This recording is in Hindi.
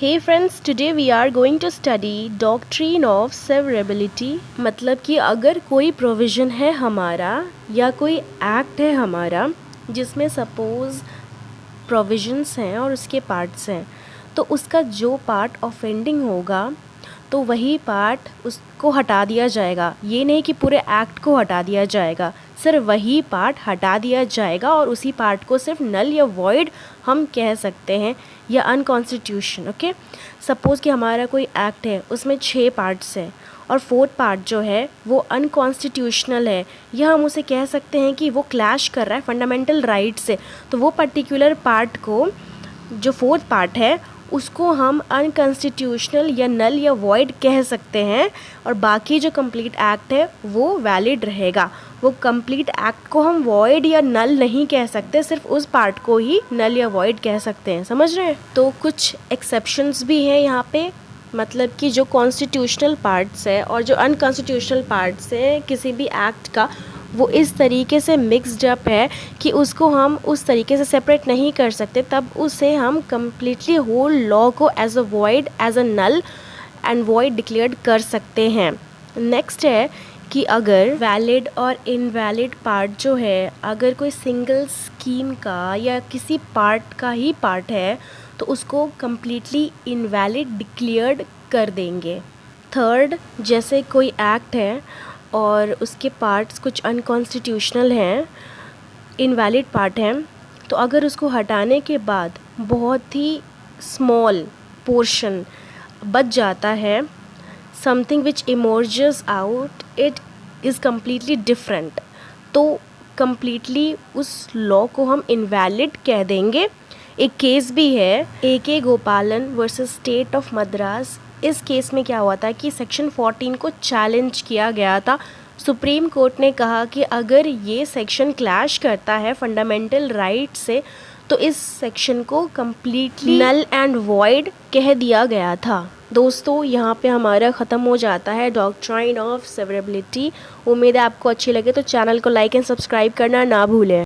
Hey friends, today we are going to study doctrine of severability. मतलब कि अगर कोई प्रोविज़न है हमारा या कोई एक्ट है हमारा जिसमें सपोज़ प्रोविज़न्स हैं और उसके पार्ट्स हैं, तो उसका जो पार्ट ऑफेंडिंग होगा तो वही पार्ट उसको हटा दिया जाएगा। ये नहीं कि पूरे एक्ट को हटा दिया जाएगा, सिर्फ वही पार्ट हटा दिया जाएगा और उसी पार्ट को सिर्फ नल या वॉइड हम कह सकते हैं या अनकॉन्स्टिट्यूशन। ओके, सपोज़ कि हमारा कोई एक्ट है, उसमें 6 पार्ट्स हैं और 4th पार्ट जो है वो अनकॉन्स्टिट्यूशनल है, या हम उसे कह सकते हैं कि वो क्लैश कर रहा है फंडामेंटल राइट से। तो वो पर्टिकुलर पार्ट को, जो 4th पार्ट है, उसको हम अनकॉन्स्टिट्यूशनल या नल या वॉइड कह सकते हैं और बाकी जो कंप्लीट एक्ट है वो वैलिड रहेगा। वो कंप्लीट एक्ट को हम वॉइड या नल नहीं कह सकते, सिर्फ उस पार्ट को ही नल या वॉइड कह सकते हैं। समझ रहे हैं? तो कुछ एक्सेप्शंस भी हैं यहाँ पे। मतलब कि जो कॉन्स्टिट्यूशनल पार्ट्स है और जो अनकॉन्स्टिट्यूशनल पार्ट्स हैं किसी भी एक्ट का, वो इस तरीके से मिक्सड अप है कि उसको हम उस तरीके से सेपरेट नहीं कर सकते, तब उसे हम कम्प्लीटली होल लॉ को as a void, as a null and void declared कर सकते हैं। नेक्स्ट है कि अगर वैलिड और इनवैलिड पार्ट जो है, अगर कोई सिंगल स्कीम का या किसी पार्ट का ही पार्ट है तो उसको कम्प्लीटली इनवैलिड डिक्लेयर्ड कर देंगे। थर्ड, जैसे कोई एक्ट है और उसके पार्ट्स कुछ अनकॉन्स्टिट्यूशनल हैं, इनवैलिड पार्ट हैं, तो अगर उसको हटाने के बाद बहुत ही स्मॉल पोर्शन बच जाता है, something which emerges out, it is completely different, तो कम्प्लीटली उस लॉ को हम इनवैलिड कह देंगे। एक केस भी है, AK गोपालन वर्सेस स्टेट ऑफ मद्रास। इस केस में क्या हुआ था कि सेक्शन 14 को चैलेंज किया गया था। सुप्रीम कोर्ट ने कहा कि अगर ये सेक्शन क्लैश करता है फंडामेंटल राइट से तो इस सेक्शन को कम्प्लीटली नल एंड वॉइड कह दिया गया था। दोस्तों, यहाँ पे हमारा ख़त्म हो जाता है डॉक्ट्राइन ऑफ सेवरेबिलिटी। उम्मीद है आपको अच्छी लगे, तो चैनल को लाइक एंड सब्सक्राइब करना ना भूलें।